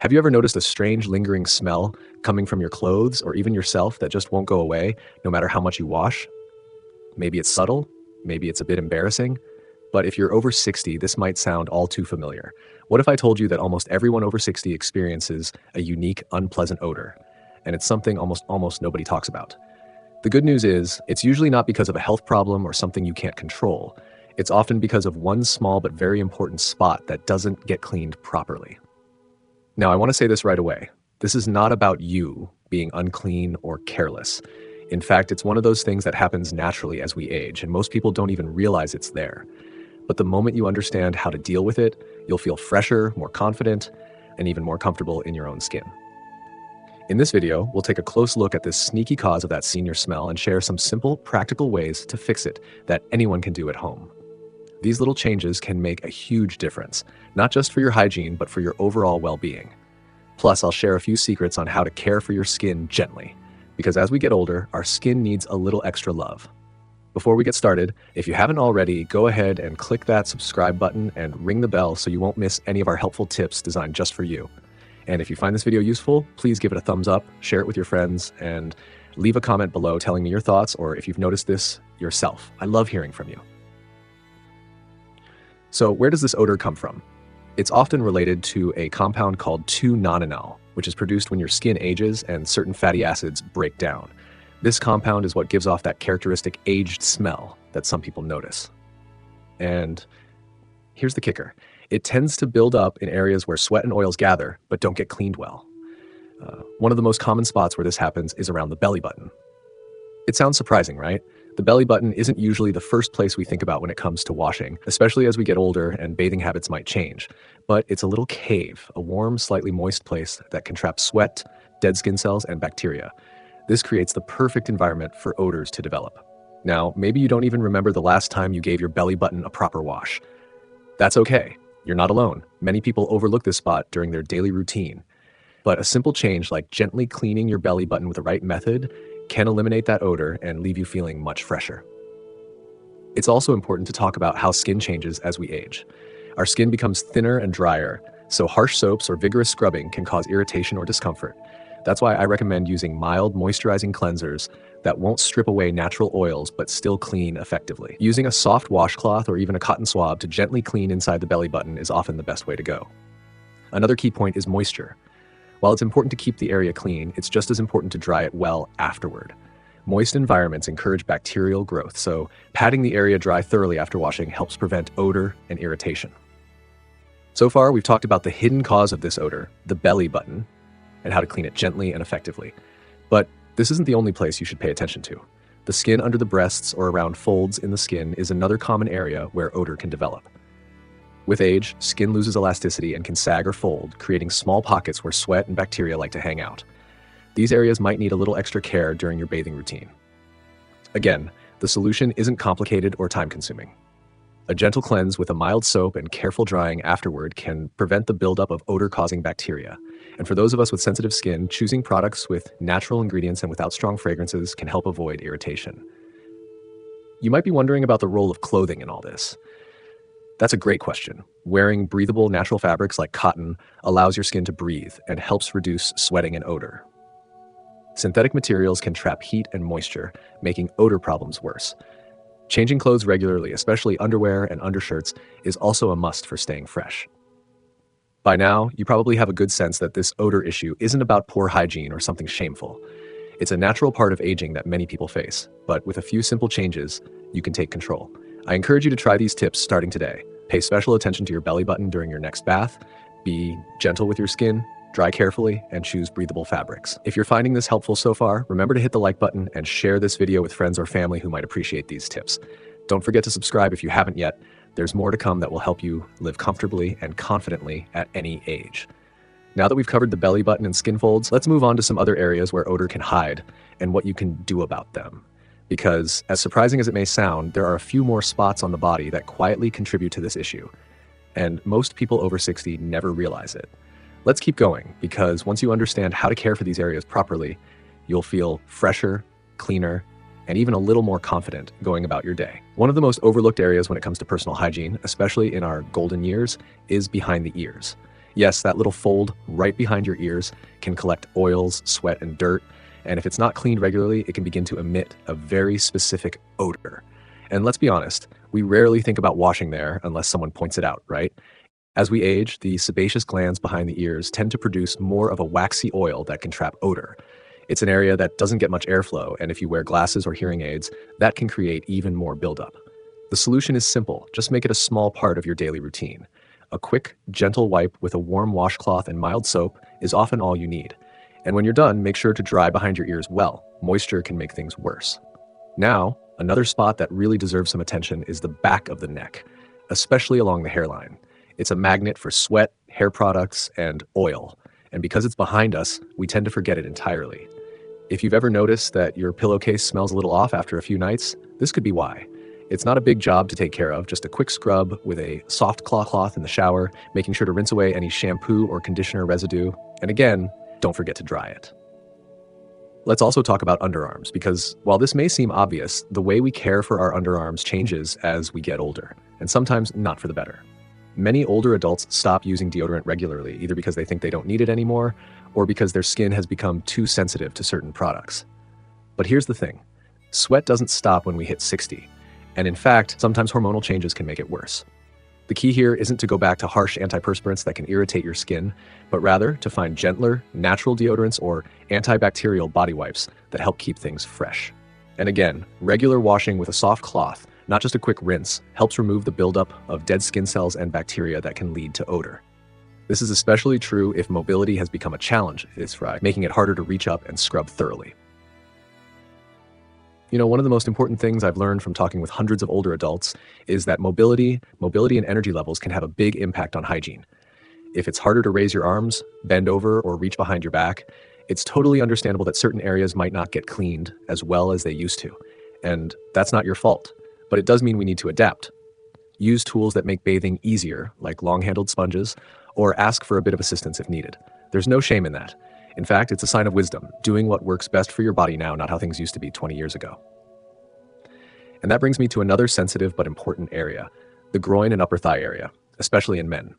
Have you ever noticed a strange lingering smell coming from your clothes or even yourself that just won't go away no matter how much you wash? Maybe it's subtle, maybe it's a bit embarrassing, but if you're over 60, this might sound all too familiar. What if I told you that almost everyone over 60 experiences a unique, unpleasant odor, and it's something almost nobody talks about? The good news is, it's usually not because of a health problem or something you can't control. It's often because of one small but very important spot that doesn't get cleaned properly. Now, I want to say this right away. This is not about you being unclean or careless. In fact, it's one of those things that happens naturally as we age, and most people don't even realize it's there. But the moment you understand how to deal with it, you'll feel fresher, more confident, and even more comfortable in your own skin. In this video, we'll take a close look at this sneaky cause of that senior smell and share some simple, practical ways to fix it that anyone can do at home. These little changes can make a huge difference, not just for your hygiene, but for your overall well-being. Plus, I'll share a few secrets on how to care for your skin gently, because as we get older, our skin needs a little extra love. Before we get started, if you haven't already, go ahead and click that subscribe button and ring the bell so you won't miss any of our helpful tips designed just for you. And if you find this video useful, please give it a thumbs up, share it with your friends, and leave a comment below telling me your thoughts or if you've noticed this yourself. I love hearing from you. So where does this odor come from? It's often related to a compound called 2-nonenal, which is produced when your skin ages and certain fatty acids break down. This compound is what gives off that characteristic aged smell that some people notice. And here's the kicker. It tends to build up in areas where sweat and oils gather, but don't get cleaned well. One of the most common spots where this happens is around the belly button. It sounds surprising, right? The belly button isn't usually the first place we think about when it comes to washing, especially as we get older and bathing habits might change. But it's a little cave, a warm, slightly moist place that can trap sweat, dead skin cells, and bacteria. This creates the perfect environment for odors to develop. Now, maybe you don't even remember the last time you gave your belly button a proper wash. That's okay. You're not alone. Many people overlook this spot during their daily routine. But a simple change like gently cleaning your belly button with the right method can eliminate that odor and leave you feeling much fresher. It's also important to talk about how skin changes as we age. Our skin becomes thinner and drier, so harsh soaps or vigorous scrubbing can cause irritation or discomfort. That's why I recommend using mild moisturizing cleansers that won't strip away natural oils but still clean effectively. Using a soft washcloth or even a cotton swab to gently clean inside the belly button is often the best way to go. Another key point is moisture. While it's important to keep the area clean, it's just as important to dry it well afterward. Moist environments encourage bacterial growth, so patting the area dry thoroughly after washing helps prevent odor and irritation. So far, we've talked about the hidden cause of this odor, the belly button, and how to clean it gently and effectively. But this isn't the only place you should pay attention to. The skin under the breasts or around folds in the skin is another common area where odor can develop. With age, skin loses elasticity and can sag or fold, creating small pockets where sweat and bacteria like to hang out. These areas might need a little extra care during your bathing routine. Again, the solution isn't complicated or time-consuming. A gentle cleanse with a mild soap and careful drying afterward can prevent the buildup of odor-causing bacteria. And for those of us with sensitive skin, choosing products with natural ingredients and without strong fragrances can help avoid irritation. You might be wondering about the role of clothing in all this. That's a great question. Wearing breathable natural fabrics like cotton allows your skin to breathe and helps reduce sweating and odor. Synthetic materials can trap heat and moisture, making odor problems worse. Changing clothes regularly, especially underwear and undershirts, is also a must for staying fresh. By now, you probably have a good sense that this odor issue isn't about poor hygiene or something shameful. It's a natural part of aging that many people face, but with a few simple changes, you can take control. I encourage you to try these tips starting today. Pay special attention to your belly button during your next bath, be gentle with your skin, dry carefully, and choose breathable fabrics. If you're finding this helpful so far, remember to hit the like button and share this video with friends or family who might appreciate these tips. Don't forget to subscribe if you haven't yet. There's more to come that will help you live comfortably and confidently at any age. Now that we've covered the belly button and skin folds, let's move on to some other areas where odor can hide and what you can do about them. Because, as surprising as it may sound, there are a few more spots on the body that quietly contribute to this issue. And most people over 60 never realize it. Let's keep going, because once you understand how to care for these areas properly, you'll feel fresher, cleaner, and even a little more confident going about your day. One of the most overlooked areas when it comes to personal hygiene, especially in our golden years, is behind the ears. Yes, that little fold right behind your ears can collect oils, sweat, and dirt, and if it's not cleaned regularly, it can begin to emit a very specific odor. And let's be honest, we rarely think about washing there unless someone points it out, right? As we age, the sebaceous glands behind the ears tend to produce more of a waxy oil that can trap odor. It's an area that doesn't get much airflow, and if you wear glasses or hearing aids, that can create even more buildup. The solution is simple, just make it a small part of your daily routine. A quick, gentle wipe with a warm washcloth and mild soap is often all you need. And when you're done, make sure to dry behind your ears well. Moisture can make things worse. Now, another spot that really deserves some attention is the back of the neck, especially along the hairline. It's a magnet for sweat, hair products, and oil. And because it's behind us, we tend to forget it entirely. If you've ever noticed that your pillowcase smells a little off after a few nights, this could be why. It's not a big job to take care of, just a quick scrub with a soft cloth in the shower, making sure to rinse away any shampoo or conditioner residue. And again, don't forget to dry it. Let's also talk about underarms, because while this may seem obvious, the way we care for our underarms changes as we get older, and sometimes not for the better. Many older adults stop using deodorant regularly, either because they think they don't need it anymore, or because their skin has become too sensitive to certain products. But here's the thing, sweat doesn't stop when we hit 60. And in fact, sometimes hormonal changes can make it worse. The key here isn't to go back to harsh antiperspirants that can irritate your skin, but rather to find gentler, natural deodorants or antibacterial body wipes that help keep things fresh. And again, regular washing with a soft cloth, not just a quick rinse, helps remove the buildup of dead skin cells and bacteria that can lead to odor. This is especially true if mobility has become a challenge, making it harder to reach up and scrub thoroughly. You know, one of the most important things I've learned from talking with hundreds of older adults is that mobility and energy levels can have a big impact on hygiene. If it's harder to raise your arms, bend over, or reach behind your back, it's totally understandable that certain areas might not get cleaned as well as they used to. And that's not your fault, but it does mean we need to adapt. Use tools that make bathing easier, like long-handled sponges, or ask for a bit of assistance if needed. There's no shame in that. In fact, it's a sign of wisdom, doing what works best for your body now, not how things used to be 20 years ago. And that brings me to another sensitive but important area, the groin and upper thigh area, especially in men.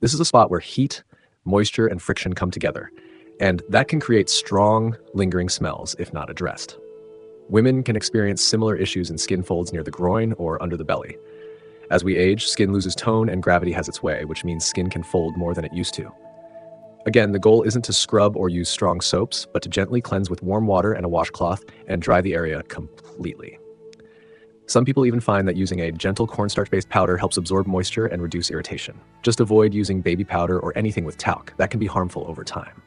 This is a spot where heat, moisture, and friction come together, and that can create strong, lingering smells if not addressed. Women can experience similar issues in skin folds near the groin or under the belly. As we age, skin loses tone and gravity has its way, which means skin can fold more than it used to. Again, the goal isn't to scrub or use strong soaps, but to gently cleanse with warm water and a washcloth and dry the area completely. Some people even find that using a gentle cornstarch-based powder helps absorb moisture and reduce irritation. Just avoid using baby powder or anything with talc. That can be harmful over time.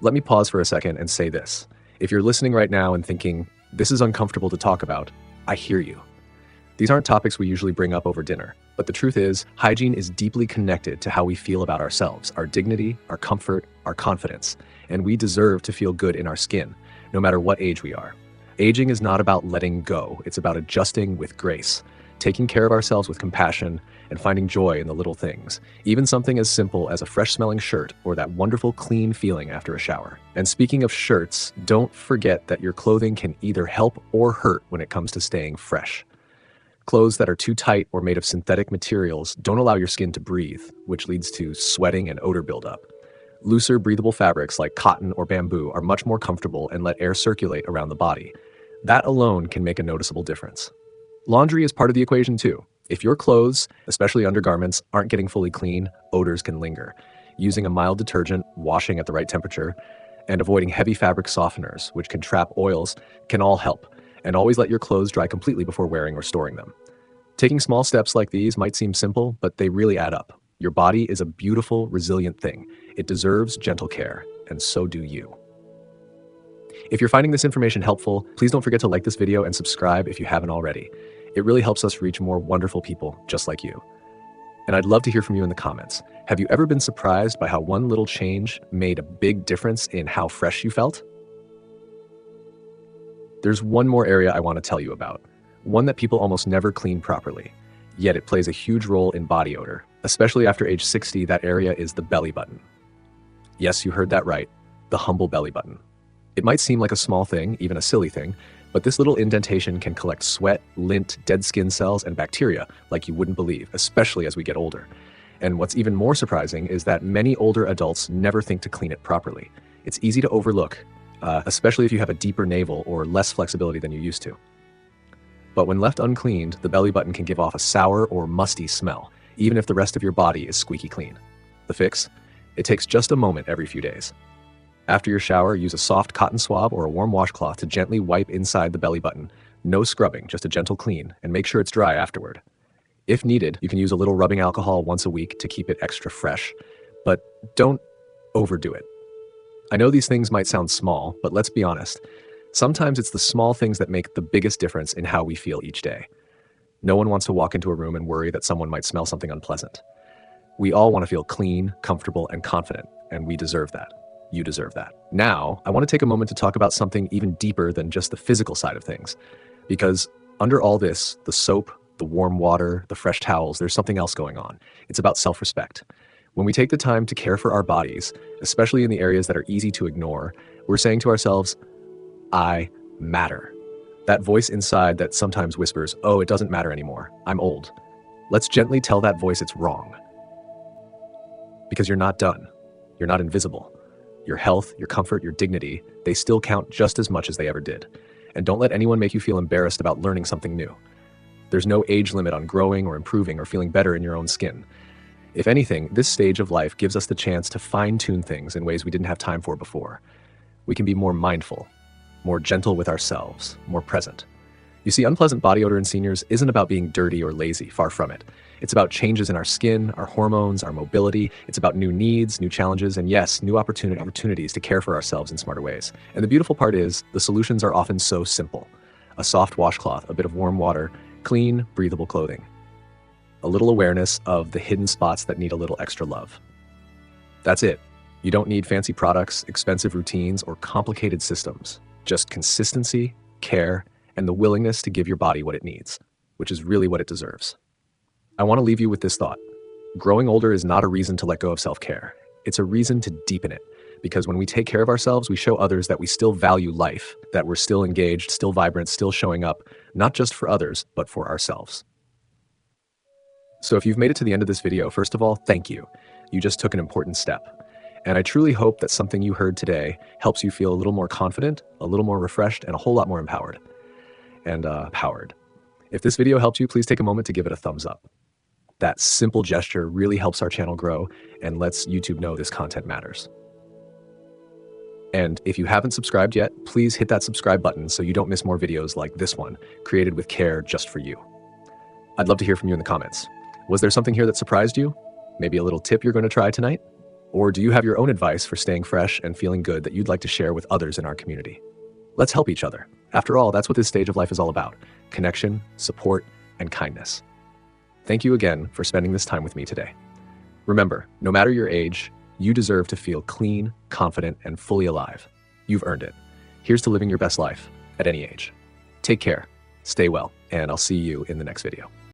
Let me pause for a second and say this. If you're listening right now and thinking, this is uncomfortable to talk about, I hear you. These aren't topics we usually bring up over dinner, but the truth is, hygiene is deeply connected to how we feel about ourselves, our dignity, our comfort, our confidence, and we deserve to feel good in our skin, no matter what age we are. Aging is not about letting go, it's about adjusting with grace, taking care of ourselves with compassion, and finding joy in the little things, even something as simple as a fresh-smelling shirt or that wonderful clean feeling after a shower. And speaking of shirts, don't forget that your clothing can either help or hurt when it comes to staying fresh. Clothes that are too tight or made of synthetic materials don't allow your skin to breathe, which leads to sweating and odor buildup. Looser, breathable fabrics like cotton or bamboo are much more comfortable and let air circulate around the body. That alone can make a noticeable difference. Laundry is part of the equation too. If your clothes, especially undergarments, aren't getting fully clean, odors can linger. Using a mild detergent, washing at the right temperature, and avoiding heavy fabric softeners, which can trap oils, can all help. And always let your clothes dry completely before wearing or storing them. Taking small steps like these might seem simple, but they really add up. Your body is a beautiful, resilient thing. It deserves gentle care, and so do you. If you're finding this information helpful, please don't forget to like this video and subscribe if you haven't already. It really helps us reach more wonderful people just like you. And I'd love to hear from you in the comments. Have you ever been surprised by how one little change made a big difference in how fresh you felt? There's one more area I want to tell you about, one that people almost never clean properly, yet it plays a huge role in body odor. Especially after age 60, that area is the belly button. Yes, you heard that right, the humble belly button. It might seem like a small thing, even a silly thing, but this little indentation can collect sweat, lint, dead skin cells, and bacteria like you wouldn't believe, especially as we get older. And what's even more surprising is that many older adults never think to clean it properly. It's easy to overlook, especially if you have a deeper navel or less flexibility than you used to. But when left uncleaned, the belly button can give off a sour or musty smell, even if the rest of your body is squeaky clean. The fix? It takes just a moment every few days. After your shower, use a soft cotton swab or a warm washcloth to gently wipe inside the belly button. No scrubbing, just a gentle clean, and make sure it's dry afterward. If needed, you can use a little rubbing alcohol once a week to keep it extra fresh, but don't overdo it. I know these things might sound small, but let's be honest. Sometimes it's the small things that make the biggest difference in how we feel each day. No one wants to walk into a room and worry that someone might smell something unpleasant. We all want to feel clean, comfortable, and confident, and we deserve that. You deserve that. Now, I want to take a moment to talk about something even deeper than just the physical side of things. Because under all this, the soap, the warm water, the fresh towels, there's something else going on. It's about self-respect. When we take the time to care for our bodies, especially in the areas that are easy to ignore, we're saying to ourselves, I matter. That voice inside that sometimes whispers, oh, it doesn't matter anymore. I'm old. Let's gently tell that voice it's wrong. Because you're not done. You're not invisible. Your health, your comfort, your dignity, they still count just as much as they ever did. And don't let anyone make you feel embarrassed about learning something new. There's no age limit on growing or improving or feeling better in your own skin. If anything, this stage of life gives us the chance to fine-tune things in ways we didn't have time for before. We can be more mindful, more gentle with ourselves, more present. You see, unpleasant body odor in seniors isn't about being dirty or lazy, far from it. It's about changes in our skin, our hormones, our mobility. It's about new needs, new challenges, and yes, new opportunities to care for ourselves in smarter ways. And the beautiful part is, the solutions are often so simple. A soft washcloth, a bit of warm water, clean, breathable clothing. A little awareness of the hidden spots that need a little extra love. That's it. You don't need fancy products, expensive routines, or complicated systems. Just consistency, care, and the willingness to give your body what it needs, which is really what it deserves. I want to leave you with this thought. Growing older is not a reason to let go of self-care. It's a reason to deepen it. Because when we take care of ourselves, we show others that we still value life, that we're still engaged, still vibrant, still showing up, not just for others, but for ourselves. So if you've made it to the end of this video, first of all, thank you. You just took an important step. And I truly hope that something you heard today helps you feel a little more confident, a little more refreshed, and a whole lot more empowered. And powered. If this video helped you, please take a moment to give it a thumbs up. That simple gesture really helps our channel grow and lets YouTube know this content matters. And if you haven't subscribed yet, please hit that subscribe button so you don't miss more videos like this one, created with care just for you. I'd love to hear from you in the comments. Was there something here that surprised you? Maybe a little tip you're going to try tonight? Or do you have your own advice for staying fresh and feeling good that you'd like to share with others in our community? Let's help each other. After all, that's what this stage of life is all about: connection, support, and kindness. Thank you again for spending this time with me today. Remember, no matter your age, you deserve to feel clean, confident, and fully alive. You've earned it. Here's to living your best life at any age. Take care, stay well, and I'll see you in the next video.